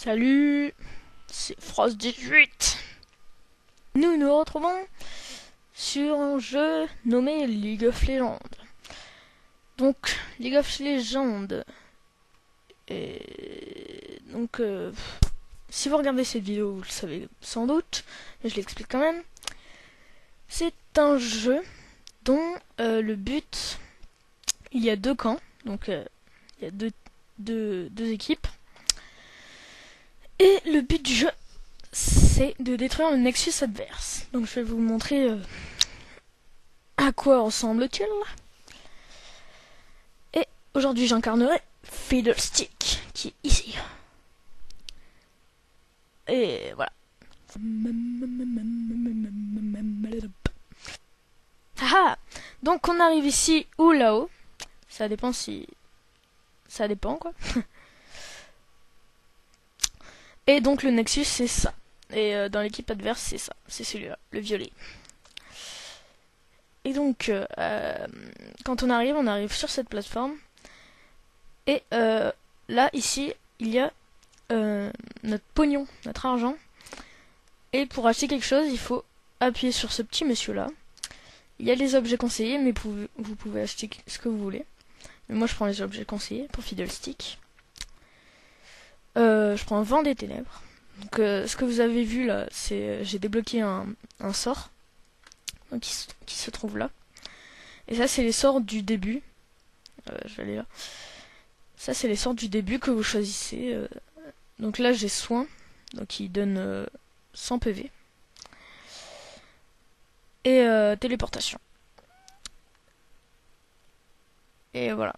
Salut, c'est Frost18. Nous nous retrouvons sur un jeu nommé League of Legends. Donc, League of Legends. Et donc, si vous regardez cette vidéo, vous le savez sans doute, mais je l'explique quand même. C'est un jeu dont le but, il y a deux camps, donc il y a deux équipes. Et le but du jeu, c'est de détruire le Nexus adverse. Donc je vais vous montrer à quoi ressemble-t-il. Et aujourd'hui j'incarnerai Fiddlestick, qui est ici. Et voilà. Haha. Donc on arrive ici ou là-haut. Ça dépend si... Ça dépend quoi. Et donc le Nexus c'est ça. Et dans l'équipe adverse c'est ça. C'est celui-là, le violet. Et donc quand on arrive sur cette plateforme. Et là ici il y a notre pognon, notre argent. Et pour acheter quelque chose il faut appuyer sur ce petit monsieur là. Il y a les objets conseillés mais vous pouvez acheter ce que vous voulez. Mais moi je prends les objets conseillés pour Fiddlestick. Je prends Vent des Ténèbres. Donc ce que vous avez vu là, c'est j'ai débloqué un sort donc, qui se trouve là. Et ça c'est les sorts du début. Je vais aller là. Ça c'est les sorts du début que vous choisissez. Donc là j'ai soin, donc il donne 100 PV. Et téléportation. Et voilà.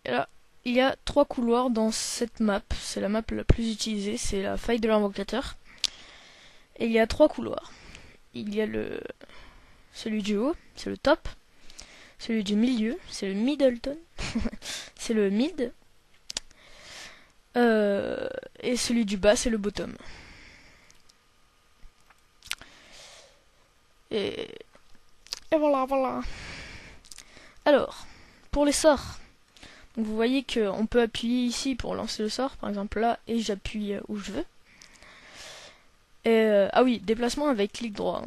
Et là, il y a 3 couloirs dans cette map. C'est la map la plus utilisée. C'est la faille de l'invocateur. Et il y a 3 couloirs. Il y a celui du haut, c'est le top. Celui du milieu, c'est le Middleton. C'est le mid. Et celui du bas, c'est le bottom. Et voilà. Alors, pour les sorts. Donc vous voyez qu'on peut appuyer ici pour lancer le sort, par exemple là, et j'appuie où je veux. Et ah oui, déplacement avec clic droit.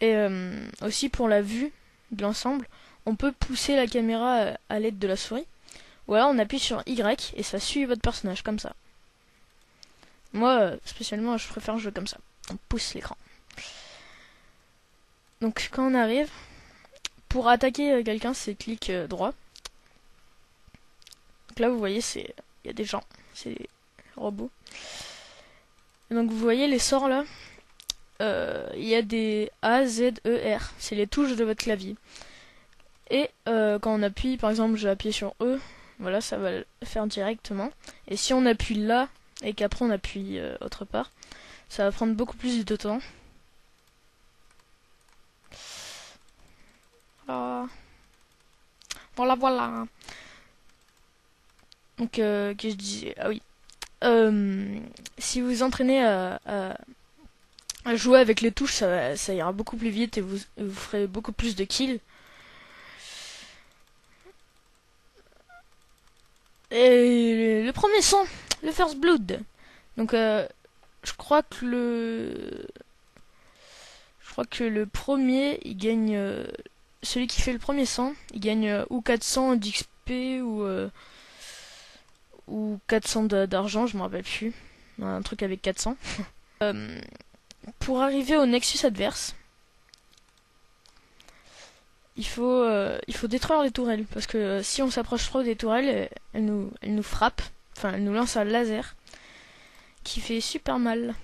Et aussi pour la vue de l'ensemble, on peut pousser la caméra à l'aide de la souris. Ou alors on appuie sur Y et ça suit votre personnage comme ça. Moi, spécialement, je préfère jouer comme ça. On pousse l'écran. Donc quand on arrive, pour attaquer quelqu'un, c'est clic droit. Donc là, vous voyez, il y a des gens, c'est des robots. Et donc vous voyez les sorts là. Il y a des A, Z, E, R. C'est les touches de votre clavier. Et quand on appuie, par exemple, je vais appuyer sur E. Voilà, ça va le faire directement. Et si on appuie là, et qu'après on appuie autre part, ça va prendre beaucoup plus de temps. Voilà. Donc, que je disais... Ah oui. Si vous entraînez à jouer avec les touches, ça ira beaucoup plus vite et vous ferez beaucoup plus de kills. Et le premier son, le First Blood. Donc je crois que le premier, il gagne celui qui fait le premier sang, il gagne ou 400 d'XP ou 400 d'argent, je me rappelle plus. Un truc avec 400. Pour arriver au Nexus adverse, il faut détruire les tourelles. Parce que si on s'approche trop des tourelles, elles nous frappent. Enfin, elles nous lancent un laser qui fait super mal.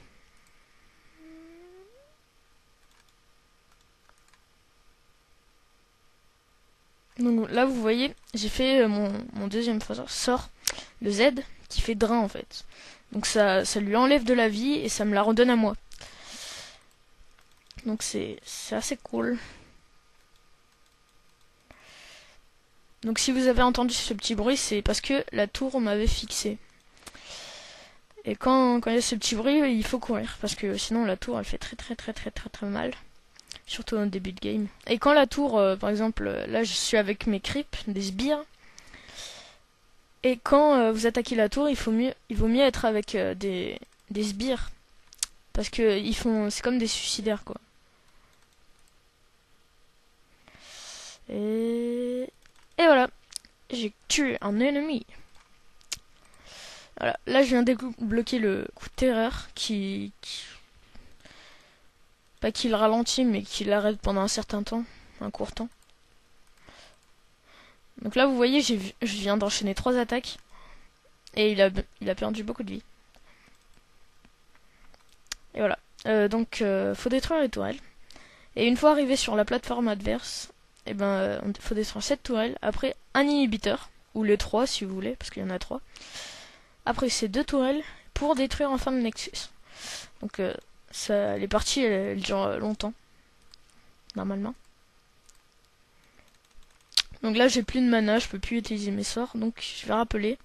Donc là, vous voyez, j'ai fait mon deuxième sort, le Z, qui fait drain en fait. Donc ça lui enlève de la vie et ça me la redonne à moi. Donc c'est assez cool. Donc si vous avez entendu ce petit bruit, c'est parce que la tour m'avait fixé. Et quand il y a ce petit bruit, il faut courir. Parce que sinon la tour elle fait très mal. Surtout au début de game. Et quand la tour, par exemple, là je suis avec mes creeps, des sbires. Et quand vous attaquez la tour, il vaut mieux être avec des sbires. Parce que c'est comme des suicidaires, quoi. Et voilà, j'ai tué un ennemi. Voilà, là je viens de débloquer le coup de terreur pas qu'il ralentit, mais qu'il arrête pendant un certain temps, un court temps. Donc là vous voyez, je viens d'enchaîner 3 attaques. Et il a perdu beaucoup de vie. Et voilà. Faut détruire les tourelles. Et une fois arrivé sur la plateforme adverse, faut détruire cette tourelle. Après, un inhibiteur. Ou les 3 si vous voulez, parce qu'il y en a 3. Après, ces 2 tourelles pour détruire enfin le Nexus. Donc, les parties, elles durent longtemps. Normalement. Donc là, j'ai plus de mana, je peux plus utiliser mes sorts. Donc, je vais rappeler.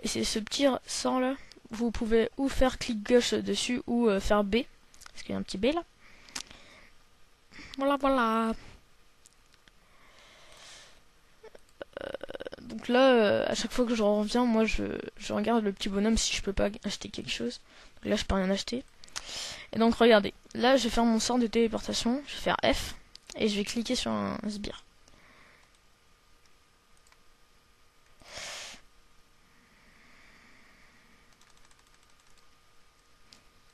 Et c'est ce petit sort là. Vous pouvez ou faire clic gauche dessus ou faire B. Parce qu'il y a un petit B là. Voilà. Donc là, à chaque fois que je reviens, moi je regarde le petit bonhomme si je peux pas acheter quelque chose. Donc là, je peux rien acheter. Et donc regardez, là je vais faire mon sort de téléportation. Je vais faire F. Et je vais cliquer sur un sbire.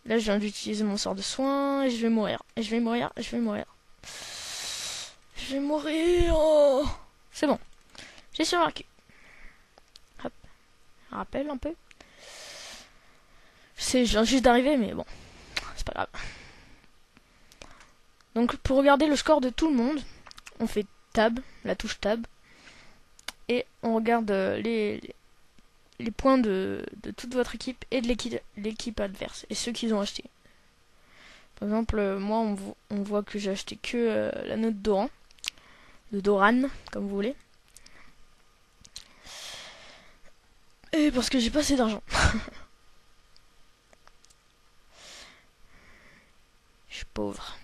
Là, je viens d'utiliser mon sort de soin et je vais mourir. Je vais mourir. Oh, c'est bon. J'ai survécu. Hop. Rappel un peu. Je viens juste d'arriver, mais bon. C'est pas grave. Donc, pour regarder le score de tout le monde, on fait Tab, la touche Tab. Et on regarde les points de toute votre équipe et de l'équipe adverse et ceux qu'ils ont acheté. Par exemple, moi on voit que j'ai acheté que la note Doran, de Doran, comme vous voulez. Et parce que j'ai pas assez d'argent. Je suis pauvre.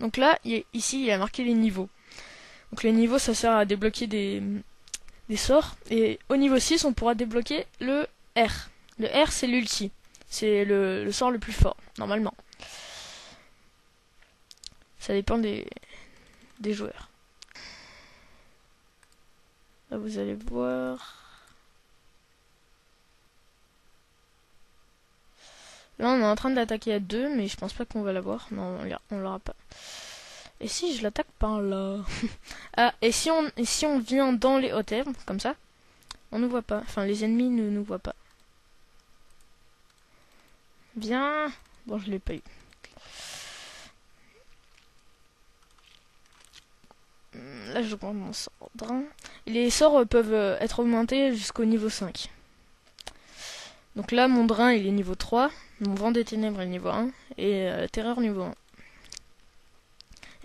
Donc là, ici il y a marqué les niveaux. Donc les niveaux, ça sert à débloquer des sorts. Et au niveau 6, on pourra débloquer le R. Le R, c'est l'ulti. C'est le sort le plus fort, normalement. Ça dépend des joueurs. Là, vous allez voir. Là, on est en train de l'attaquer à 2, mais je pense pas qu'on va l'avoir. Non, on l'aura pas. Et si je l'attaque par là? Ah, et si on vient dans les hauteurs, comme ça, on ne voit pas. Enfin, les ennemis ne nous voient pas. Viens. Bon, je l'ai pas eu. Là, je prends mon sort drain. Les sorts peuvent être augmentés jusqu'au niveau 5. Donc là, mon drain, il est niveau 3. Mon vent des ténèbres est niveau 1. Et terreur niveau 1.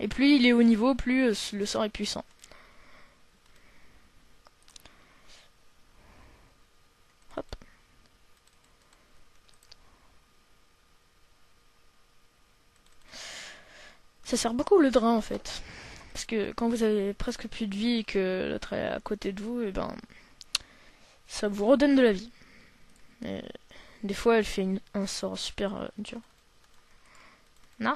Et plus il est haut niveau, plus le sort est puissant. Hop. Ça sert beaucoup le drain en fait. Parce que quand vous avez presque plus de vie et que l'autre est à côté de vous, et ça vous redonne de la vie. Et des fois, elle fait un sort super dur. Non.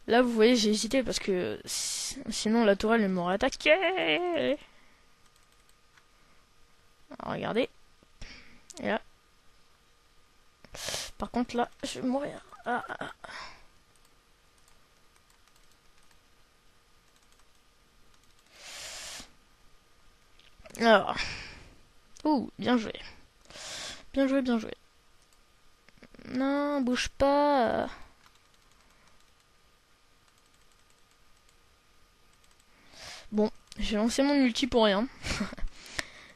Là, vous voyez, j'ai hésité parce que sinon la tourelle elle m'aurait attaqué. Alors, regardez. Et là. Par contre, là, je vais mourir. Ah. Alors. Ouh, bien joué. Bien joué. Non, bouge pas. Bon, j'ai lancé mon ulti pour rien.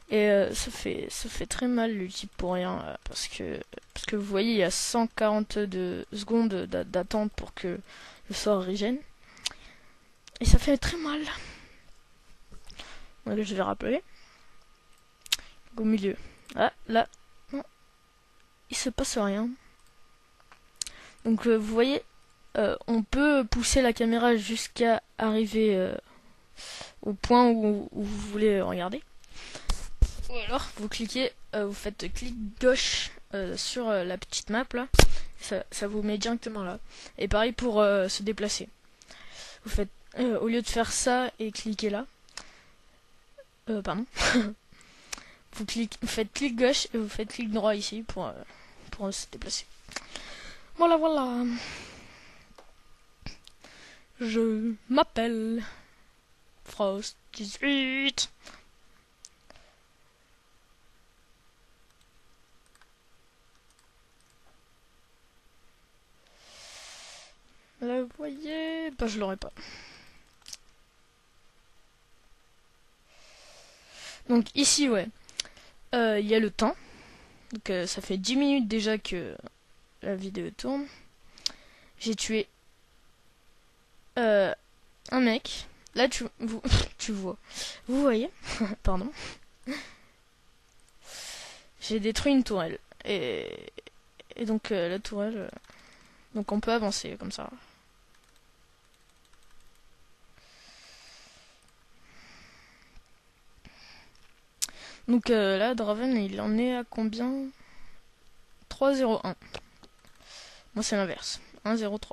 Et ça fait très mal l'ulti pour rien. Parce que vous voyez, il y a 142 secondes d'attente pour que le sort régène. Et ça fait très mal. Donc, je vais rappeler. Au milieu. Ah, là. Non. Il se passe rien. Donc vous voyez, on peut pousser la caméra jusqu'à arriver au point où vous voulez regarder. Ou alors vous cliquez, vous faites clic gauche sur la petite map là, ça vous met directement là. Et pareil pour se déplacer. Vous faites au lieu de faire ça et cliquer là, pardon, vous faites clic gauche et vous faites clic droit ici pour se déplacer. Voilà, voilà. Je m'appelle Frost 18. Là, vous voyez, bah je l'aurais pas. Donc ici, ouais, il y a le temps. Donc ça fait 10 minutes déjà que la vidéo tourne. J'ai tué un mec. Là, tu vois. Vous voyez, pardon. J'ai détruit une tourelle. Et donc la tourelle... donc on peut avancer comme ça. Donc là, Draven, il en est à combien? 3-0-1. Moi, c'est l'inverse. 1-0-3.